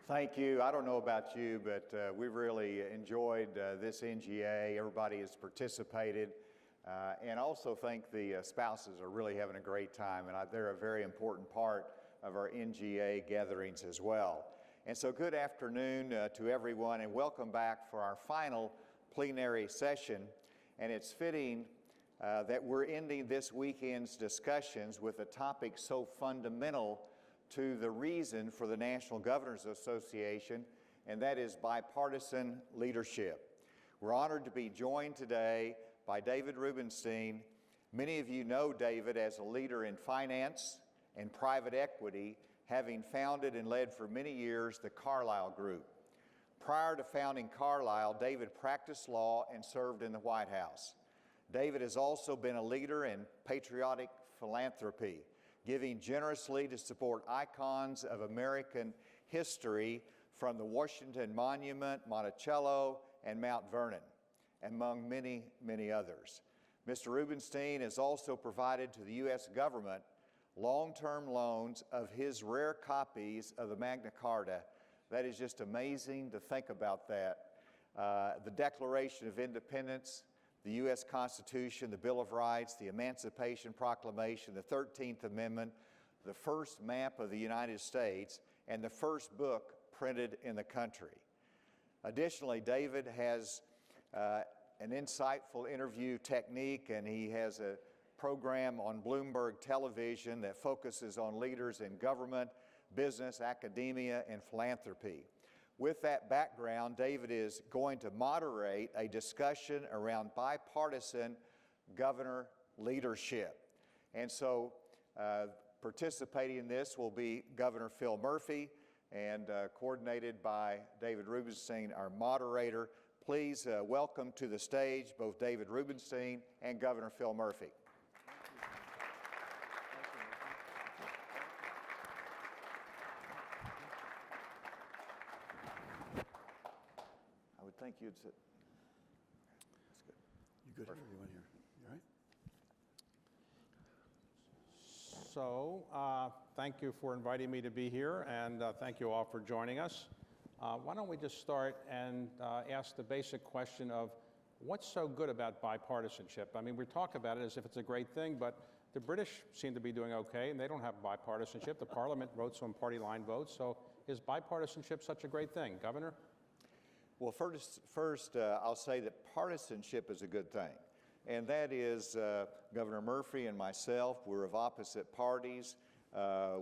Thank you. I don't know about you, but we've really enjoyed this NGA. Everybody has participated. And I also think the spouses are really having a great time, and they're a very important part of our NGA gatherings as well. And so good afternoon to everyone, and welcome back for our final plenary session. And it's fitting that we're ending this weekend's discussions with a topic so fundamental to the reason for the National Governors Association, and that is bipartisan leadership. We're honored to be joined today by David Rubenstein. Many of you know David as a leader in finance and private equity, having founded and led for many years the Carlyle Group. Prior to founding Carlyle, David practiced law and served in the White House. David has also been a leader in patriotic philanthropy, giving generously to support icons of American history from the Washington Monument, Monticello, and Mount Vernon, among many, many others. Mr. Rubenstein has also provided to the U.S. government long-term loans of his rare copies of the Magna Carta. That is just amazing to think about that. The Declaration of Independence, the U.S. Constitution, the Bill of Rights, the Emancipation Proclamation, the 13th Amendment, the first map of the United States, and the first book printed in the country. Additionally, David has an insightful interview technique, and he has a program on Bloomberg Television that focuses on leaders in government, business, academia, and philanthropy. With that background, David is going to moderate a discussion around bipartisan governor leadership. And so participating in this will be Governor Phil Murphy, and coordinated by David Rubenstein, our moderator. Please welcome to the stage both David Rubenstein and Governor Phil Murphy. I think you'd sit. That's good. You good here? You want here? You all right? So, thank you for inviting me to be here, and thank you all for joining us. Why don't we just start and ask the basic question of what's so good about bipartisanship? I mean, we talk about it as if it's a great thing, but the British seem to be doing okay, and they don't have bipartisanship. The Parliament votes on party line votes, so is bipartisanship such a great thing? Governor? Well, first I'll say that partisanship is a good thing, and that is Governor Murphy and myself, we're of opposite parties.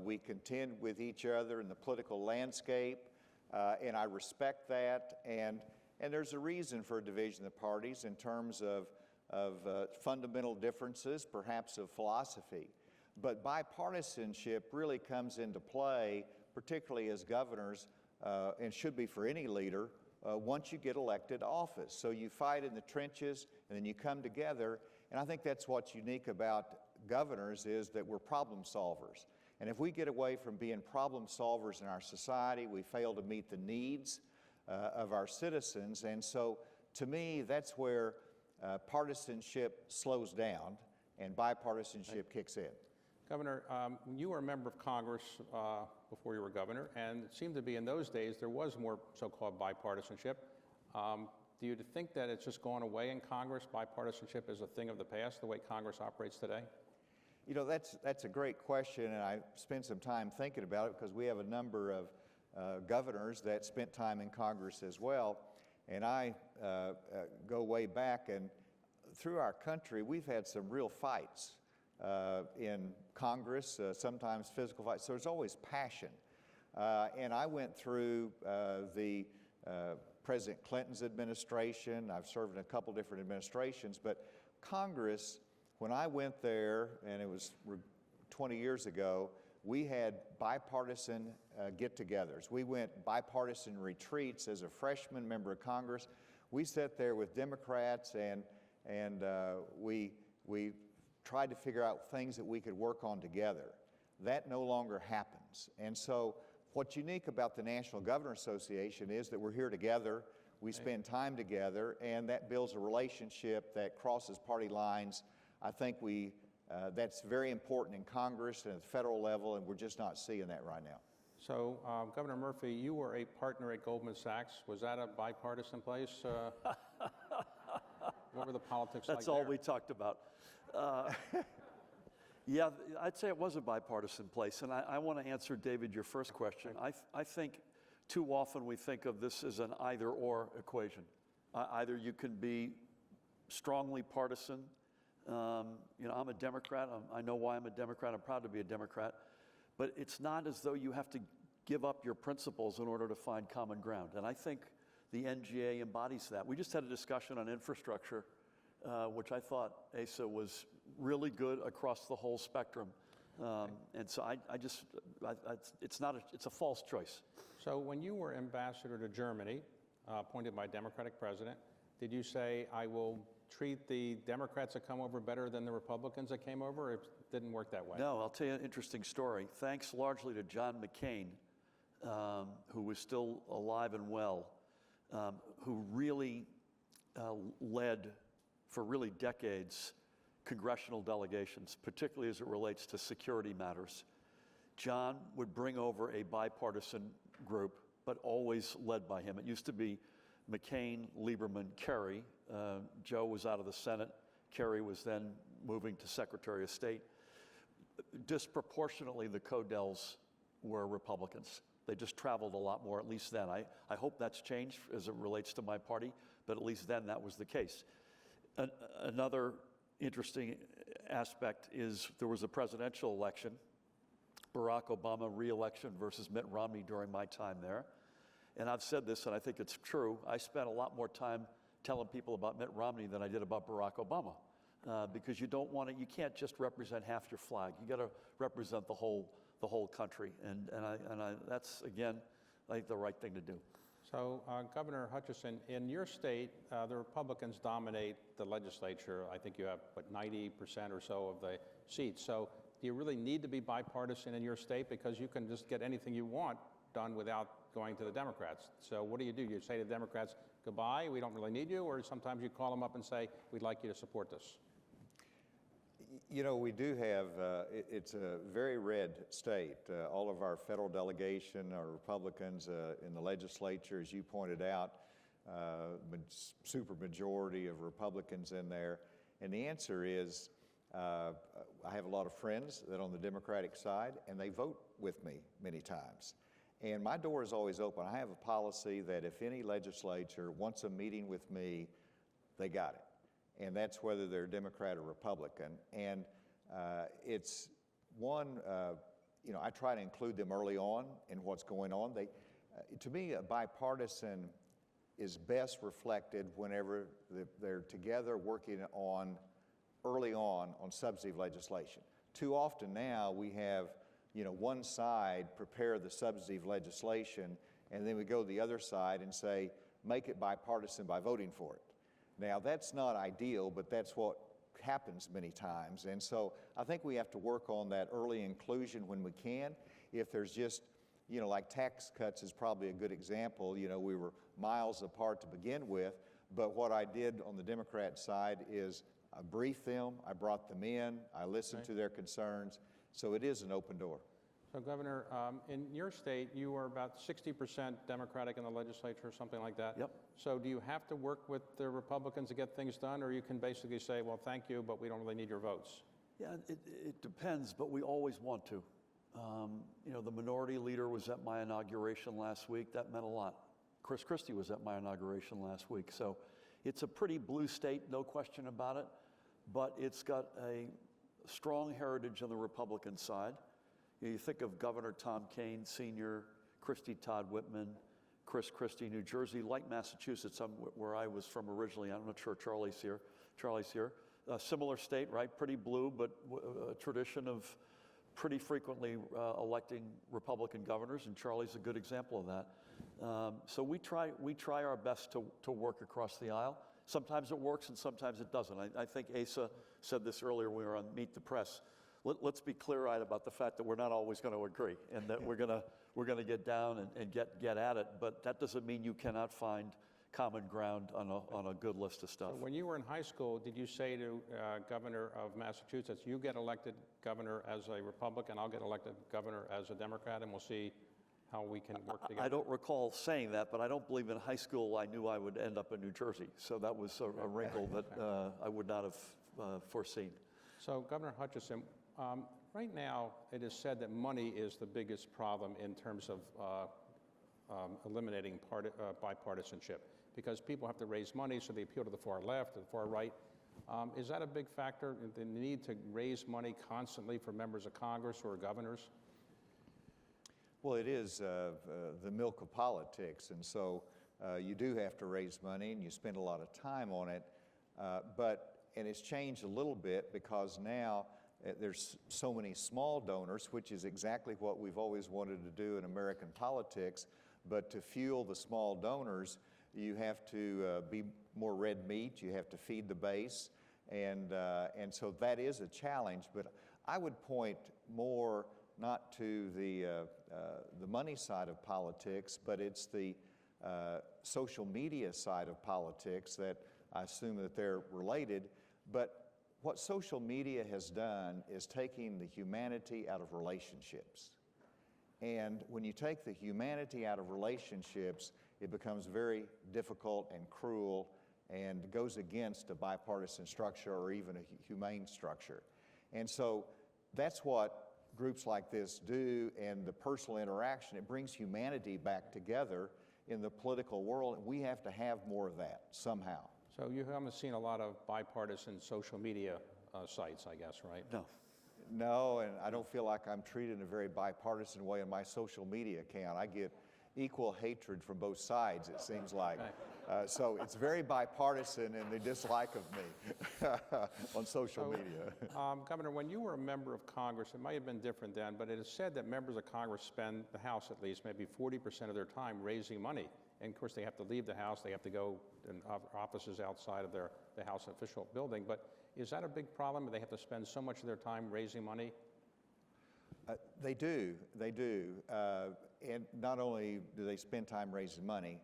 We contend with each other in the political landscape, and I respect that, and there's a reason for a division of parties in terms of fundamental differences, perhaps of philosophy. But bipartisanship really comes into play, particularly as governors, and should be for any leader, once you get elected to office. So you fight in the trenches, and then you come together, and I think that's what's unique about governors is that we're problem solvers. And if we get away from being problem solvers in our society, we fail to meet the needs of our citizens. And so to me, that's where partisanship slows down and bipartisanship kicks in. Governor, you were a member of Congress before you were governor, and it seemed to be in those days there was more so-called bipartisanship. Do you think that it's just gone away in Congress? Bipartisanship is a thing of the past, the way Congress operates today? You know, that's a great question, and I spent some time thinking about it because we have a number of governors that spent time in Congress as well. And I go way back, and through our country, we've had some real fights in Congress, sometimes physical fights. So there's always passion. And I went through the President Clinton's administration. I've served in a couple different administrations, but Congress, when I went there, and it was 20 years ago, we had bipartisan get-togethers. We went bipartisan retreats as a freshman member of Congress. We sat there with Democrats, and we tried to figure out things that we could work on together. That no longer happens. And so what's unique about the National Governor Association is that we're here together, we spend time together, and that builds a relationship that crosses party lines. I think that's very important in Congress and at the federal level, and we're just not seeing that right now. So, Governor Murphy, you were a partner at Goldman Sachs. Was that a bipartisan place? What were the politics like That's all there? we talked about. Yeah, I'd say it was a bipartisan place. And I want to answer, David, your first question. I think too often we think of this as an either-or equation. Either you can be strongly partisan. I'm a Democrat. I know why I'm a Democrat. I'm proud to be a Democrat. But it's not as though you have to give up your principles in order to find common ground. And I think the NGA embodies that. We just had a discussion on infrastructure, which I thought Asa was really good across the whole spectrum. And so it's a false choice. So when you were ambassador to Germany, appointed by a Democratic president, did you say, I will treat the Democrats that come over better than the Republicans that came over, or it didn't work that way? No, I'll tell you an interesting story. Thanks largely to John McCain, who was still alive and well, who really led for really decades congressional delegations, particularly as it relates to security matters. John would bring over a bipartisan group, but always led by him. It used to be McCain, Lieberman, Kerry. Joe was out of the Senate. Kerry was then moving to Secretary of State. Disproportionately, the Codels were Republicans. They just traveled a lot more, at least then. I hope that's changed as it relates to my party, but at least then that was the case. Another interesting aspect is there was a presidential election, Barack Obama re-election versus Mitt Romney during my time there. And I've said this, and I think it's true. I spent a lot more time telling people about Mitt Romney than I did about Barack Obama, because you can't just represent half your flag. You got to represent the whole country, and that's again, I think the right thing to do. So, Governor Hutchinson, in your state, the Republicans dominate the legislature. I think you have, 90% or so of the seats. So, do you really need to be bipartisan in your state? Because you can just get anything you want done without going to the Democrats. So what do? You say to the Democrats, goodbye, we don't really need you, or sometimes you call them up and say, we'd like you to support this? You know, we do have, it's a very red state. All of our federal delegation are Republicans in the legislature, as you pointed out, super majority of Republicans in there. And the answer is, I have a lot of friends that are on the Democratic side, and they vote with me many times. And my door is always open. I have a policy that if any legislature wants a meeting with me, they got it. And that's whether they're Democrat or Republican. And it's one, I try to include them early on in what's going on. To me, a bipartisan is best reflected whenever they're together working early on substantive legislation. Too often now we have one side prepare the substantive legislation, and then we go to the other side and say, make it bipartisan by voting for it. Now, that's not ideal, but that's what happens many times. And so I think we have to work on that early inclusion when we can. If there's just, like tax cuts is probably a good example. We were miles apart to begin with, but what I did on the Democrat side is I briefed them, I brought them in, I listened to their concerns. So it is an open door. So, Governor, in your state, you are about 60% Democratic in the legislature, or something like that. Yep. So do you have to work with the Republicans to get things done, or you can basically say, well, thank you, but we don't really need your votes? Yeah, it depends, but we always want to. The minority leader was at my inauguration last week. That meant a lot. Chris Christie was at my inauguration last week. So it's a pretty blue state, no question about it, but it's got a strong heritage on the Republican side. You think of Governor Tom Kean Sr., Christie Todd Whitman, Chris Christie, New Jersey, like Massachusetts, where I was from originally. I'm not sure Charlie's here. A similar state, right? Pretty blue, but a tradition of pretty frequently electing Republican governors, and Charlie's a good example of that. So we try our best to work across the aisle. Sometimes it works and sometimes it doesn't. I think Asa said this earlier when we were on Meet the Press. Let's be clear-eyed about the fact that we're not always going to agree, and that we're going to get down and get at it. But that doesn't mean you cannot find common ground on a good list of stuff. So when you were in high school, did you say to Governor of Massachusetts, you get elected governor as a Republican, I'll get elected governor as a Democrat, and we'll see how we can work together? I don't recall saying that, but I don't believe in high school I knew I would end up in New Jersey. So that was a wrinkle that I would not have foreseen. So, Governor Hutchinson, right now it is said that money is the biggest problem in terms of eliminating bipartisanship, because people have to raise money, so they appeal to the far left, to the far right. Is that a big factor, the need to raise money constantly for members of Congress or governors? Well, it is the milk of politics, and so you do have to raise money, and you spend a lot of time on it. And it's changed a little bit because now there's so many small donors, which is exactly what we've always wanted to do in American politics. But to fuel the small donors, you have to be more red meat. You have to feed the base, and so that is a challenge. But I would point more not to the money side of politics, but it's the social media side of politics that I assume that they're related. But what social media has done is taking the humanity out of relationships. And when you take the humanity out of relationships, it becomes very difficult and cruel and goes against a bipartisan structure or even a humane structure. And so that's what groups like this do, and the personal interaction, it brings humanity back together in the political world, and we have to have more of that somehow. So you haven't seen a lot of bipartisan social media sites, I guess, right? No. No, and I don't feel like I'm treated in a very bipartisan way on my social media account. I get equal hatred from both sides, it seems like. So it's very bipartisan in the dislike of me on social media. Governor, when you were a member of Congress, it might have been different then, but it is said that members of Congress spend, the House at least, maybe 40% of their time raising money. And of course, they have to leave the House, they have to go in offices outside of the House official building. But is that a big problem? They have to spend so much of their time raising money? They do. And not only do they spend time raising money,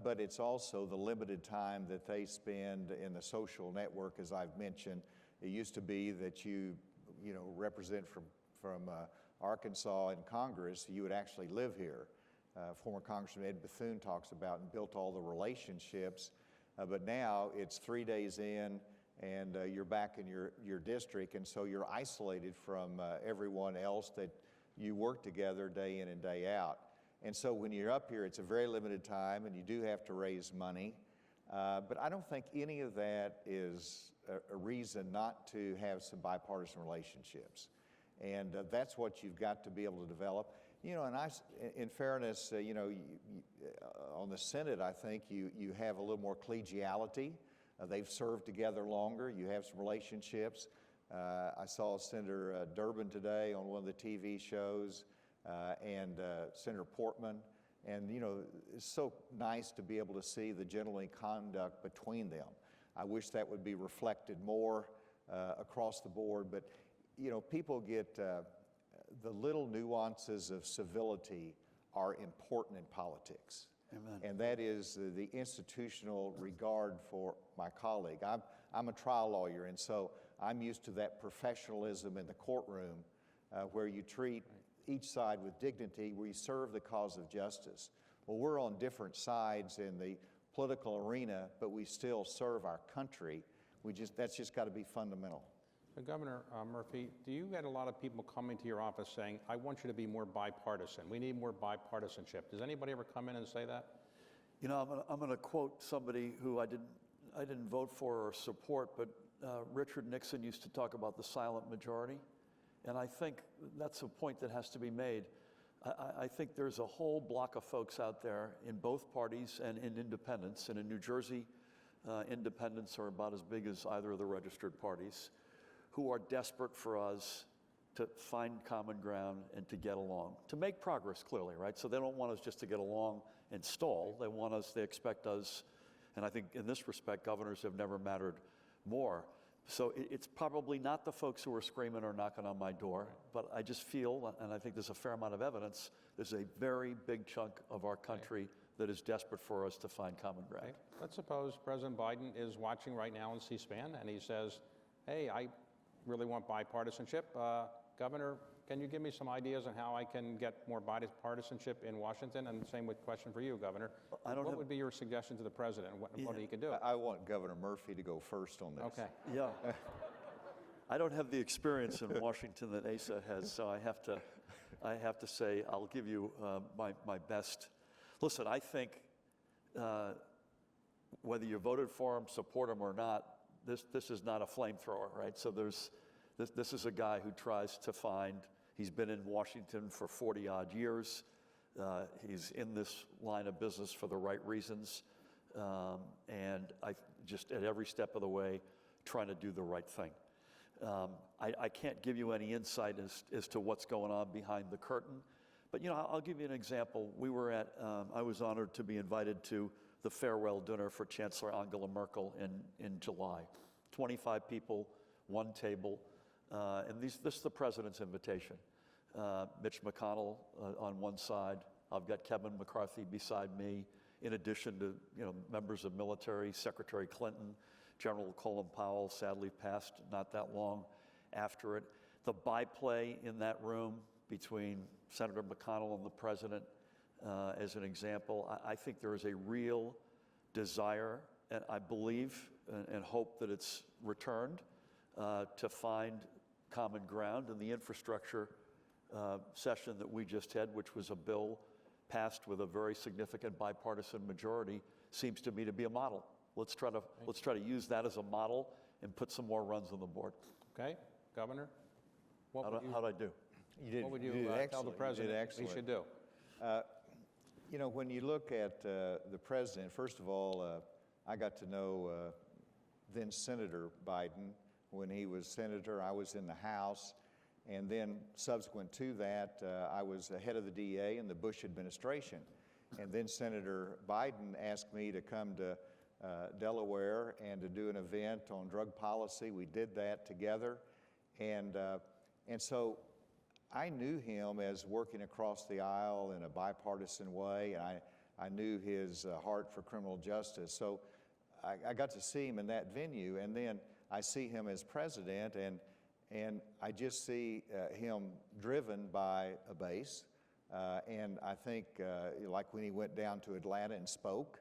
but it's also the limited time that they spend in the social network, as I've mentioned. It used to be that you represent from Arkansas in Congress, you would actually live here. Former Congressman Ed Bethune talks about and built all the relationships, but now it's 3 days in and you're back in your district, and so you're isolated from everyone else that you work together day in and day out. And so when you're up here, it's a very limited time and you do have to raise money, but I don't think any of that is a reason not to have some bipartisan relationships. And that's what you've got to be able to develop. And in fairness, on the Senate, I think you have a little more collegiality. They've served together longer. You have some relationships. I saw Senator Durbin today on one of the TV shows, and Senator Portman. And, it's so nice to be able to see the gentlemanly conduct between them. I wish that would be reflected more across the board. But, people get... the little nuances of civility are important in politics. Amen. And that is the institutional regard for my colleague. I'm a trial lawyer, and so I'm used to that professionalism in the courtroom where you treat each side with dignity, where you serve the cause of justice. Well, we're on different sides in the political arena, but we still serve our country. That's just got to be fundamental. So Governor Murphy, do you get a lot of people coming to your office saying, I want you to be more bipartisan, we need more bipartisanship? Does anybody ever come in and say that? I'm going to quote somebody who I didn't vote for or support, but Richard Nixon used to talk about the silent majority, and I think that's a point that has to be made. I think there's a whole block of folks out there in both parties and in independents, and in New Jersey, independents are about as big as either of the registered parties, who are desperate for us to find common ground and to get along, to make progress clearly, right? So they don't want us just to get along and stall. They expect us, and I think in this respect, governors have never mattered more. So it's probably not the folks who are screaming or knocking on my door, but I just feel, and I think there's a fair amount of evidence, there's a very big chunk of our country that is desperate for us to find common ground. Okay. Let's suppose President Biden is watching right now on C-SPAN and he says, hey, I really want bipartisanship. Governor, Can you give me some ideas on how I can get more bipartisanship in Washington? And the same with question for you, Governor. What would be your suggestion to the president, what he could do? I want Governor Murphy to go first on this. Okay. Yeah. I don't have the experience in Washington that Asa has, so I have to say I'll give you my best. Listen, I think whether you voted for him, support him or not, this is not a flamethrower, right? So this is a guy who tries to find. He's been in Washington for 40 odd years. He's in this line of business for the right reasons, and I just at every step of the way trying to do the right thing. I can't give you any insight as to what's going on behind the curtain, but I'll give you an example. We were I was honored to be invited to the farewell dinner for Chancellor Angela Merkel in July. 25 people, one table, and this is the president's invitation. Mitch McConnell on one side. I've got Kevin McCarthy beside me, in addition to members of military, Secretary Clinton, General Colin Powell, sadly passed not that long after it. The byplay in that room between Senator McConnell and the president, as an example, I think there is a real desire, and I believe and hope that it's returned, to find common ground. In the infrastructure session that we just had, which was a bill passed with a very significant bipartisan majority, seems to me to be a model. Let's try to use that as a model and put some more runs on the board. Okay, Governor? How'd I do? What would you tell the president he should do? When you look at the president, first of all, I got to know then Senator Biden when he was senator. I was in the House, and then subsequent to that, I was head of the DA in the Bush administration. And then Senator Biden asked me to come to Delaware and to do an event on drug policy. We did that together, and so I knew him as working across the aisle in a bipartisan way, and I knew his heart for criminal justice. So I got to see him in that venue, and then I see him as president, and I just see him driven by a base. And I think, like when he went down to Atlanta and spoke,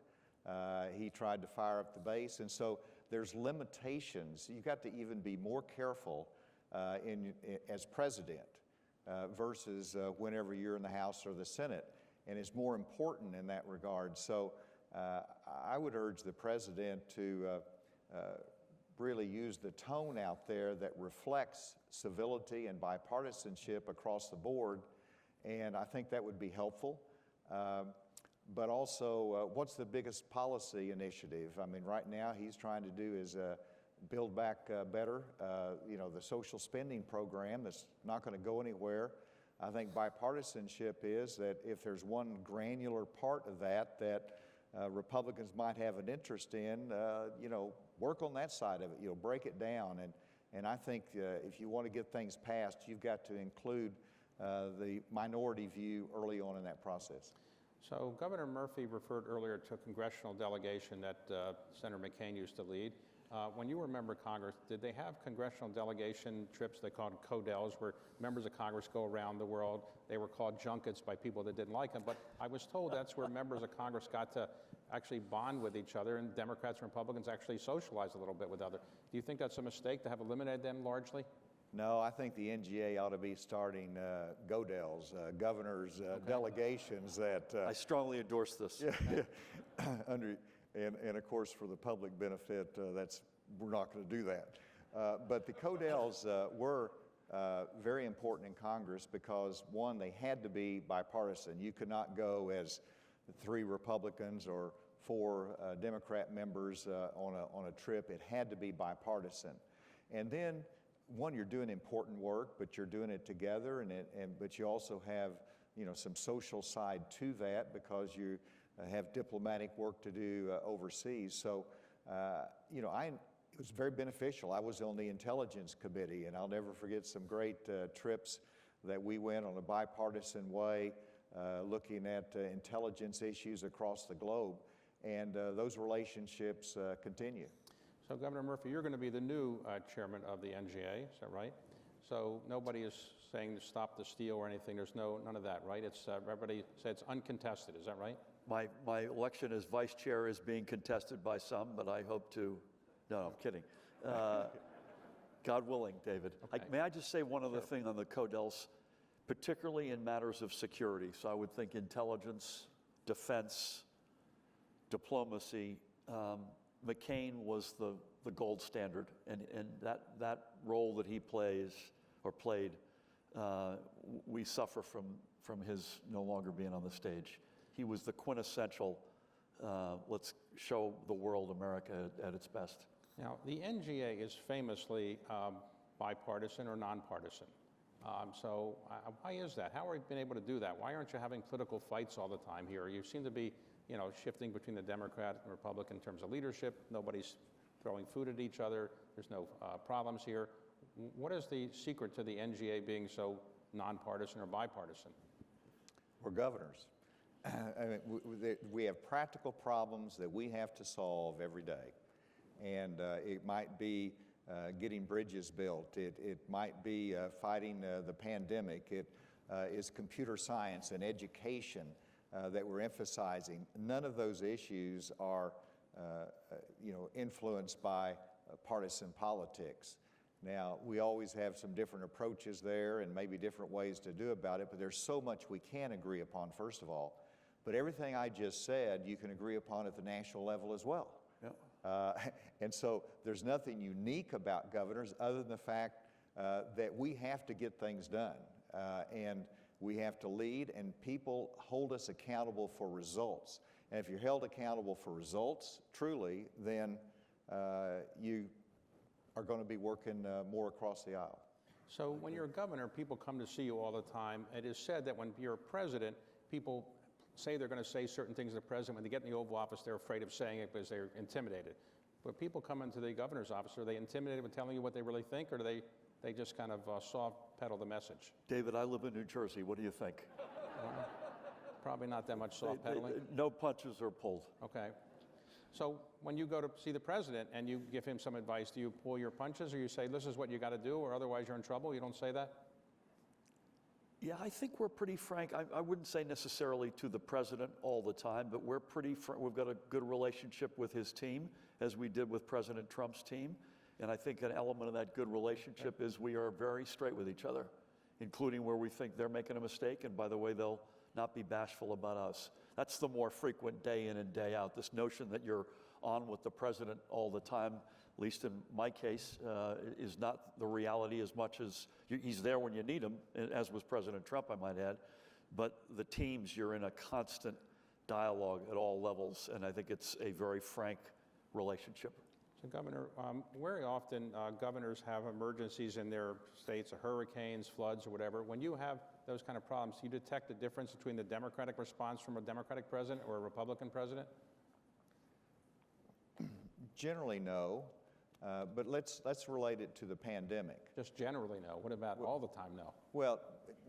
he tried to fire up the base. And so there's limitations. You've got to even be more careful as president versus whenever you're in the House or the Senate. And it's more important in that regard. So I would urge the president to really use the tone out there that reflects civility and bipartisanship across the board. And I think that would be helpful. But also, what's the biggest policy initiative? I mean, right now he's trying to do is build back better, the social spending program that's not going to go anywhere. I think bipartisanship is that if there's one granular part of that Republicans might have an interest in, work on that side of it, break it down. And I think if you want to get things passed, you've got to include the minority view early on in that process. So Governor Murphy referred earlier to a congressional delegation that Senator McCain used to lead. When you were a member of Congress, did they have congressional delegation trips they called CODELs, where members of Congress go around the world? They were called junkets by people that didn't like them, but I was told that's where members of Congress got to actually bond with each other, and Democrats and Republicans actually socialize a little bit with others. Do you think that's a mistake to have eliminated them largely? No, I think the NGA ought to be starting GODELs, governors' delegations that... I strongly endorse this. And of course, for the public benefit, we're not going to do that. But the CODELs were very important in Congress because, one, they had to be bipartisan. You could not go as 3 Republicans or 4 Democrat members on a trip. It had to be bipartisan. And then, one, you're doing important work, but you're doing it together, but you also have some social side to that because you have diplomatic work to do overseas. So, it was very beneficial. I was on the Intelligence Committee, and I'll never forget some great trips that we went on a bipartisan way, looking at intelligence issues across the globe, and those relationships continue. So, Governor Murphy, you're going to be the new chairman of the NGA, is that right? So nobody has saying to stop the steal or anything. There's none of that, right? It's everybody said it's uncontested. Is that right? My election as vice chair is being contested by some, but I hope to, no, I'm kidding. God willing, David. Okay. May I just say one other thing on the CODELs, particularly in matters of security. So I would think intelligence, defense, diplomacy. McCain was the gold standard, and that role that he plays or played, we suffer from his no longer being on the stage. He was the quintessential, let's show the world America at its best. Now, the NGA is famously bipartisan or nonpartisan. So why is that? How have you been able to do that? Why aren't you having political fights all the time here? You seem to be, shifting between the Democrat and Republican in terms of leadership. Nobody's throwing food at each other. There's no problems here. What is the secret to the NGA being so nonpartisan or bipartisan? We're governors. I mean, we have practical problems that we have to solve every day. And it might be getting bridges built. It might be fighting the pandemic. It is computer science and education that we're emphasizing. None of those issues are, influenced by partisan politics. Now, we always have some different approaches there and maybe different ways to do about it, but there's so much we can agree upon, first of all. But everything I just said, you can agree upon at the national level as well. And so there's nothing unique about governors other than the fact that we have to get things done. And we have to lead, and people hold us accountable for results. And if you're held accountable for results, truly, then you are going to be working more across the aisle. So when you're a governor, people come to see you all the time. It is said that when you're a president, people say they're going to say certain things to the president. When they get in the Oval Office, they're afraid of saying it because they're intimidated. But people come into the governor's office, are they intimidated with telling you what they really think, or do they just kind of soft pedal the message? David, I live in New Jersey. What do you think? Probably not that much soft pedaling. No punches are pulled. Okay. So when you go to see the president and you give him some advice, do you pull your punches, or you say, this is what you got to do, or otherwise you're in trouble? You don't say that? Yeah, I think we're pretty frank. I wouldn't say necessarily to the president all the time, but we're pretty we've got a good relationship with his team, as we did with President Trump's team. And I think an element of that good relationship is we are very straight with each other, including where we think they're making a mistake. And by the way, they'll not be bashful about us. That's the more frequent day in and day out. This notion that you're on with the president all the time, at least in my case, is not the reality as much as he's there when you need him, as was President Trump, I might add. But the teams, you're in a constant dialogue at all levels, and I think it's a very frank relationship. So, Governor, very often governors have emergencies in their states, hurricanes, floods, or whatever. When you have those kind of problems, do you detect the difference between the Democratic response from a Democratic president or a Republican president? Generally, no. But let's relate it to the pandemic. Just generally no. What about all the time no? Well,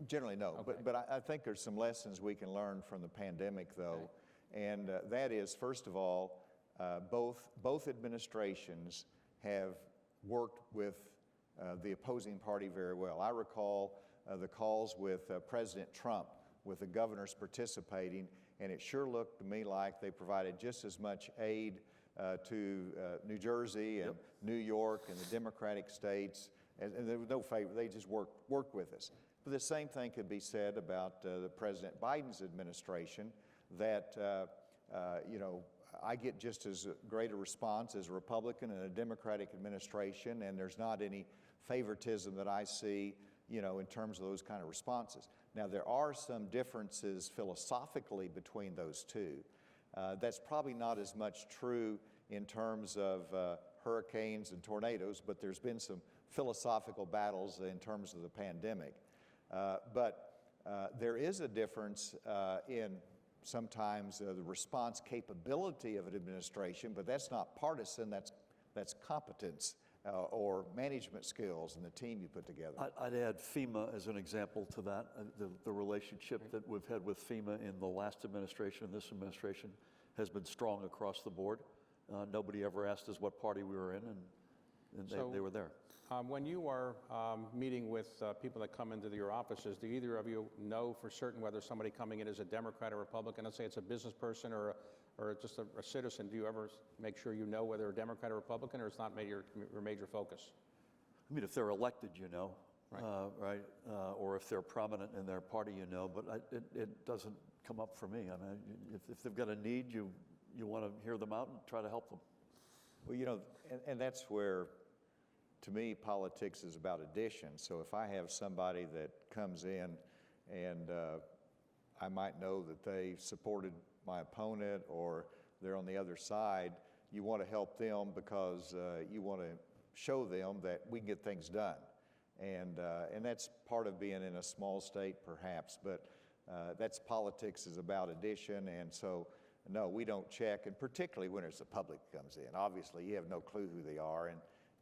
generally no. Okay. But I think there's some lessons we can learn from the pandemic, though. Okay. And that is, first of all, both administrations have worked with the opposing party very well. I recall the calls with President Trump, with the governors participating, and it sure looked to me like they provided just as much aid to New Jersey and New York and the Democratic states, and there was no favor. They just worked with us. But the same thing could be said about the President Biden's administration, that I get just as great a response as a Republican in a Democratic administration, and there's not any favoritism that I see, in terms of those kind of responses. Now, there are some differences philosophically between those two. That's probably not as much true in terms of hurricanes and tornadoes, but there's been some philosophical battles in terms of the pandemic. But there is a difference in sometimes the response capability of an administration, but that's not partisan, that's competence or management skills and the team you put together. I'd add FEMA as an example to that. The relationship that we've had with FEMA in the last administration and this administration has been strong across the board. Nobody ever asked us what party we were in, and and So- they were there. When you are meeting with people that come into your offices, do either of you know for certain whether somebody coming in is a Democrat or Republican? Let's say it's a business person or just a citizen. Do you ever make sure you know whether a Democrat or Republican, or it's not your major focus? I mean, if they're elected, you know, Right. right? Or if they're prominent in their party, you know, but it doesn't come up for me. I mean, if they've got a need, you want to hear them out and try to help them. Well, you know, and that's where, to me, politics is about addition. So if I have somebody that comes in and I might know that they supported my opponent or they're on the other side, you want to help them because you want to show them that we can get things done. And that's part of being in a small state, perhaps, but that's politics is about addition. And so, no, we don't check, and particularly when it's the public comes in. Obviously, you have no clue who they are,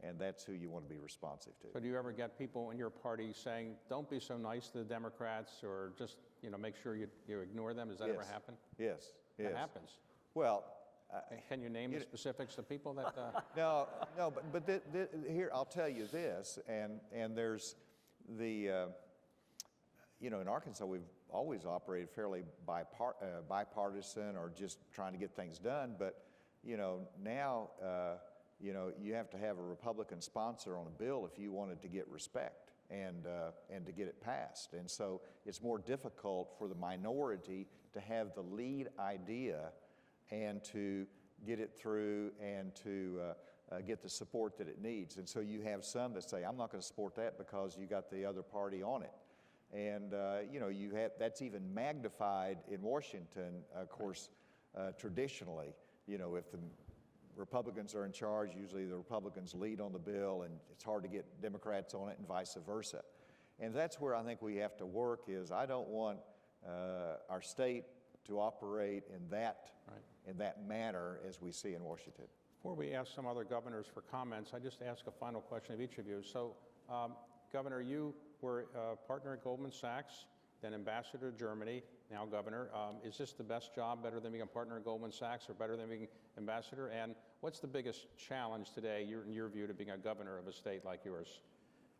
and that's who you want to be responsive to. So do you ever get people in your party saying, don't be so nice to the Democrats, or just, make sure you ignore them? Does that ever Yes. happen? Yes, That yes. happens. Well, Can you name the specifics of people that... no, but here, I'll tell you this, and there's the, in Arkansas, we've always operated fairly bipartisan or just trying to get things done, but, now, you have to have a Republican sponsor on a bill if you wanted to get respect and to get it passed. And so it's more difficult for the minority to have the lead idea and to get it through and to get the support that it needs. And so you have some that say, I'm not going to support that because you got the other party on it. And, you have, that's even magnified in Washington, of course, traditionally. If the Republicans are in charge, usually the Republicans lead on the bill, and it's hard to get Democrats on it and vice versa. And that's where I think we have to work is I don't want our state to operate in that, Right. in that manner as we see in Washington. Before we ask some other governors for comments, I just ask a final question of each of you. So, Governor, you were a partner at Goldman Sachs, then ambassador to Germany, now governor. Is this the best job, better than being a partner at Goldman Sachs or better than being ambassador? And what's the biggest challenge today, in your view, to being a governor of a state like yours?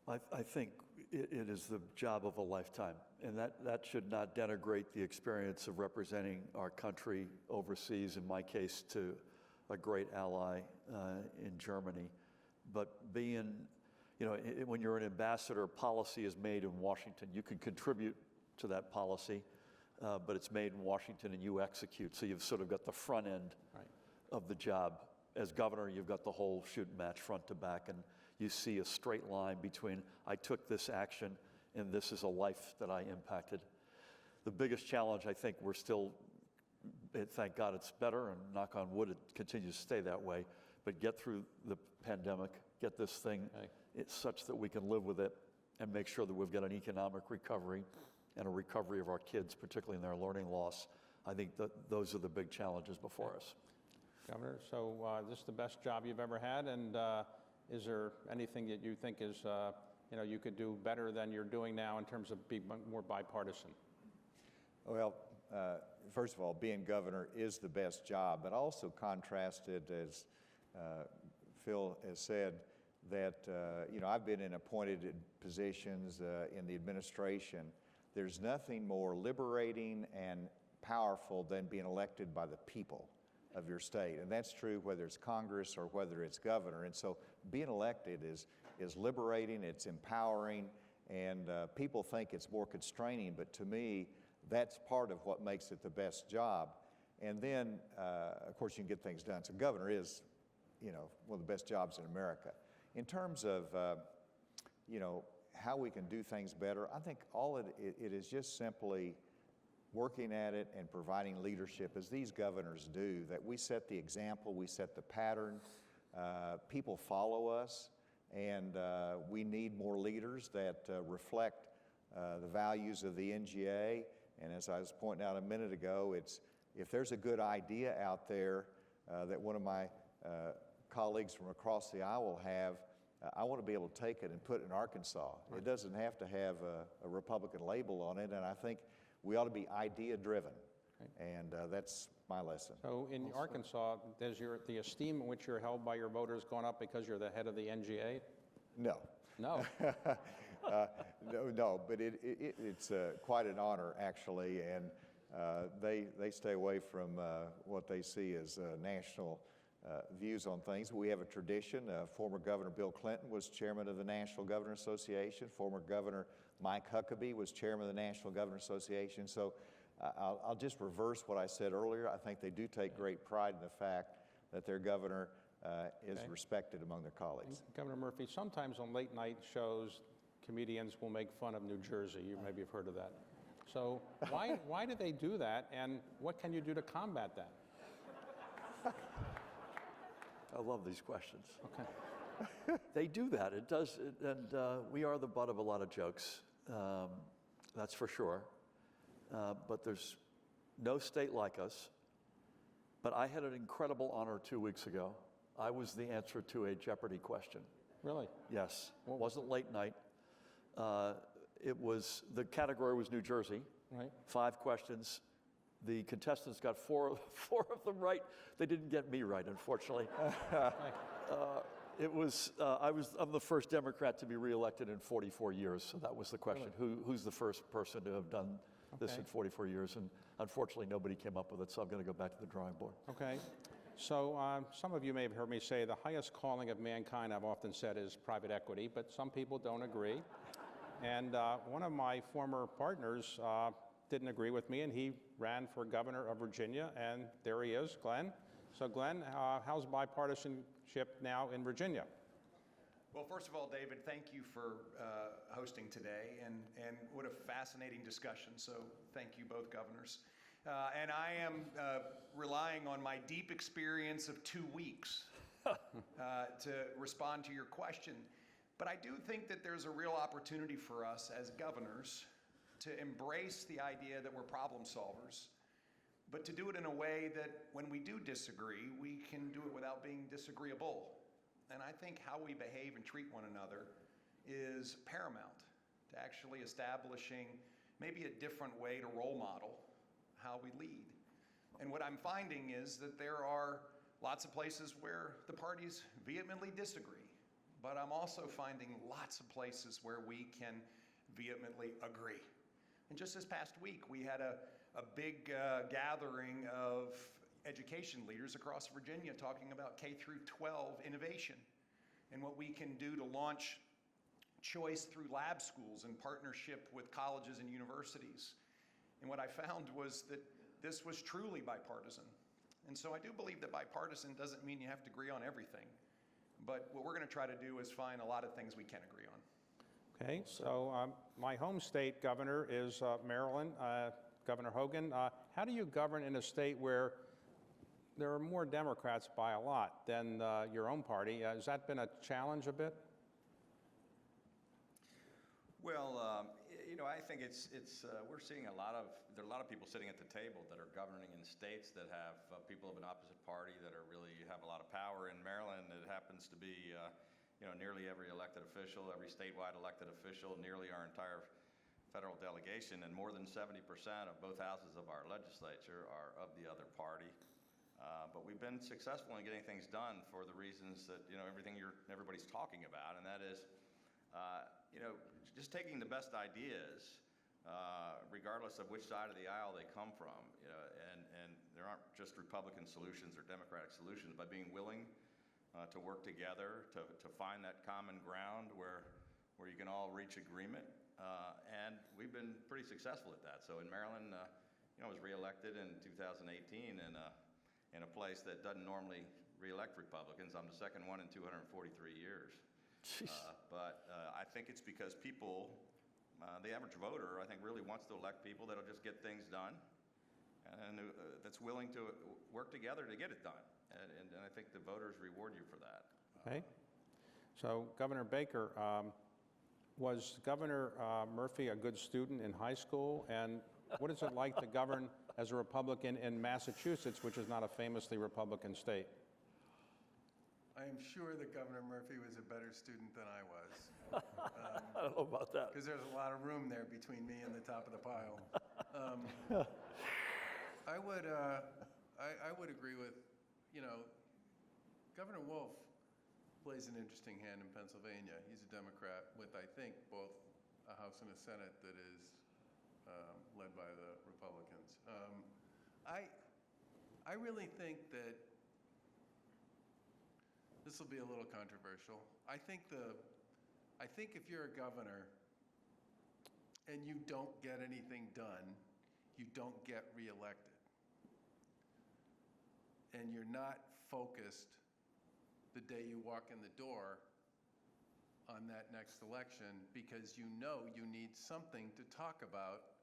I think it is the job of a lifetime, and that should not denigrate the experience of representing our country overseas, in my case, to a great ally in Germany. But being, when you're an ambassador, policy is made in Washington. You can contribute to that policy, but it's made in Washington and you execute. So you've sort of got the front end Right. of the job. As governor, you've got the whole shoot and match front to back, and you see a straight line between I took this action and this is a life that I impacted. The biggest challenge, I think we're still, thank God it's better, and knock on wood, it continues to stay that way, but get through the pandemic, get this thing it's such that we can live with it and make sure that we've got an economic recovery and a recovery of our kids, particularly in their learning loss. I think that those are the big challenges before us. Governor, so this is the best job you've ever had, and is there anything that you think is, you could do better than you're doing now in terms of being more bipartisan? Well, first of all, being governor is the best job, but also contrasted, as Phil has said, that, I've been in appointed positions in the administration. There's nothing more liberating and powerful than being elected by the people of your state. And that's true whether it's Congress or whether it's governor. And so being elected is liberating, it's empowering, and people think it's more constraining, but to me, that's part of what makes it the best job. And then, of course, you can get things done. So governor is, one of the best jobs in America. In terms of, how we can do things better, I think all it is just simply working at it and providing leadership, as these governors do, that we set the example, we set the pattern, people follow us, and we need more leaders that reflect the values of the NGA. And as I was pointing out a minute ago, if there's a good idea out there that one of my colleagues from across the aisle have, I want to be able to take it and put it in Arkansas. Right. It doesn't have to have a Republican label on it, and I think we ought to be idea-driven. And that's my lesson. So in Arkansas, does the esteem in which you're held by your voters gone up because you're the head of the NGA? No. No. No, but it's quite an honor, actually, and they stay away from what they see as national views on things. We have a tradition. Former Governor Bill Clinton was chairman of the National Governor Association. Former Governor Mike Huckabee was chairman of the National Governor Association. So I'll just reverse what I said earlier. I think they do take great pride in the fact that their governor is respected among their colleagues. Governor Murphy, sometimes on late night shows, comedians will make fun of New Jersey. You maybe have heard of that. So why do they do that, and what can you do to combat that? I love these questions. Okay. They do that. It does, and we are the butt of a lot of jokes. That's for sure. But there's no state like us. But I had an incredible honor 2 weeks ago. I was the answer to a Jeopardy question. Really? Yes. It wasn't late night. The category was New Jersey. Right. 5 questions. The contestants got four of them right. They didn't get me right, unfortunately. I'm the first Democrat to be reelected in 44 years, so that was the question. Really? Who's the first person to have done this in 44 years? And unfortunately, nobody came up with it, so I'm going to go back to the drawing board. Okay. So some of you may have heard me say the highest calling of mankind, I've often said, is private equity, but some people don't agree. And one of my former partners didn't agree with me, and he ran for governor of Virginia, and there he is, Glenn. So Glenn, how's bipartisanship now in Virginia? Well, first of all, David, thank you for hosting today, and what a fascinating discussion. So thank you both governors. And I am relying on my deep experience of 2 weeks to respond to your question. But I do think that there's a real opportunity for us as governors to embrace the idea that we're problem solvers, but to do it in a way that when we do disagree, we can do it without being disagreeable. And I think how we behave and treat one another is paramount to actually establishing maybe a different way to role model how we lead. And what I'm finding is that there are lots of places where the parties vehemently disagree, but I'm also finding lots of places where we can vehemently agree. And just this past week, we had a big gathering of education leaders across Virginia talking about K through 12 innovation and what we can do to launch choice through lab schools in partnership with colleges and universities. And what I found was that this was truly bipartisan. And so I do believe that bipartisan doesn't mean you have to agree on everything. But what we're going to try to do is find a lot of things we can agree on. Okay, so my home state governor is Maryland, Governor Hogan. How do you govern in a state where there are more Democrats by a lot than your own party? Has that been a challenge a bit? Well, I think we're seeing there are a lot of people sitting at the table that are governing in states that have people of an opposite party that really have a lot of power. In Maryland, it happens to be, nearly every elected official, every statewide elected official, nearly our entire federal delegation, and more than 70% of both houses of our legislature are of the other party. But we've been successful in getting things done for the reasons that, everybody's talking about, and that is, just taking the best ideas, regardless of which side of the aisle they come from, and there aren't just Republican solutions or Democratic solutions, by being willing to work together, to find that common ground where you can all reach agreement. And we've been pretty successful at that. So in Maryland, I was reelected in 2018 in a place that doesn't normally reelect Republicans. I'm the second one in 243 years. But I think it's because people, the average voter, I think, really wants to elect people that'll just get things done and that's willing to work together to get it done. And I think the voters reward you for that. Okay. So, Governor Baker, was Governor Murphy a good student in high school? And what is it like to govern as a Republican in Massachusetts, which is not a famously Republican state? I am sure that Governor Murphy was a better student than I was. I don't know about that. Because there's a lot of room there between me and the top of the pile. I would agree with, Governor Wolf plays an interesting hand in Pennsylvania. He's a Democrat with, I think, both a House and a Senate that is led by the Republicans. I really think that this will be a little controversial. I think if you're a governor and you don't get anything done, you don't get reelected. And you're not focused the day you walk in the door on that next election because you know you need something to talk about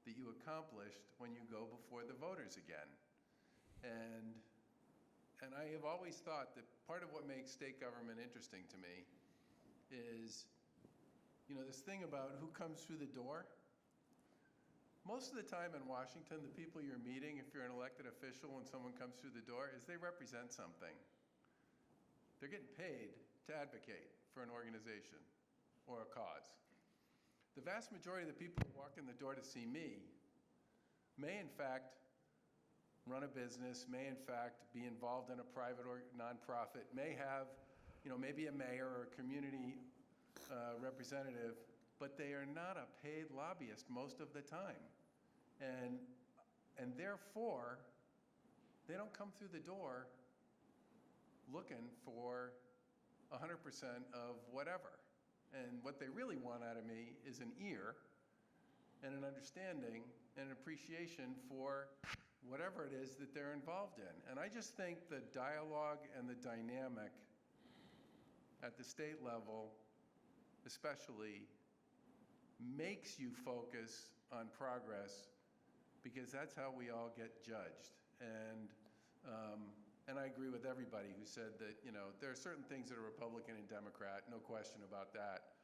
that you accomplished when you go before the voters again. And I have always thought that part of what makes state government interesting to me is, this thing about who comes through the door. Most of the time in Washington, the people you're meeting, if you're an elected official when someone comes through the door, is they represent something. They're getting paid to advocate for an organization or a cause. The vast majority of the people who walk in the door to see me may in fact run a business, may in fact be involved in a private or nonprofit, may have, maybe a mayor or a community representative, but they are not a paid lobbyist most of the time. And therefore, they don't come through the door looking for 100% of whatever. And what they really want out of me is an ear and an understanding and an appreciation for whatever it is that they're involved in. And I just think the dialogue and the dynamic at the state level especially makes you focus on progress because that's how we all get judged. And I agree with everybody who said that, there are certain things that are Republican and Democrat, no question about that.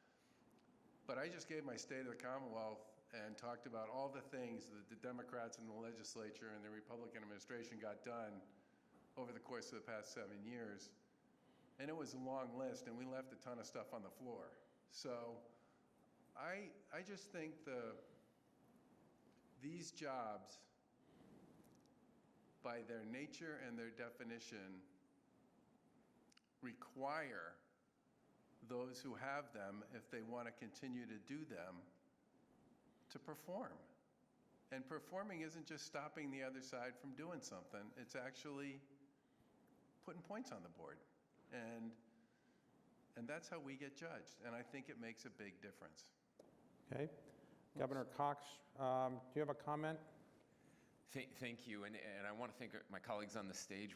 But I just gave my State of the Commonwealth and talked about all the things that the Democrats in the legislature and the Republican administration got done over the course of the past 7 years. And it was a long list, and we left a ton of stuff on the floor. So I just think these jobs, by their nature and their definition, require those who have them, if they want to continue to do them, to perform. And performing isn't just stopping the other side from doing something, it's actually putting points on the board. And that's how we get judged, and I think it makes a big difference. Okay. Governor Cox, do you have a comment? Thank you, and I want to thank my colleagues on the stage.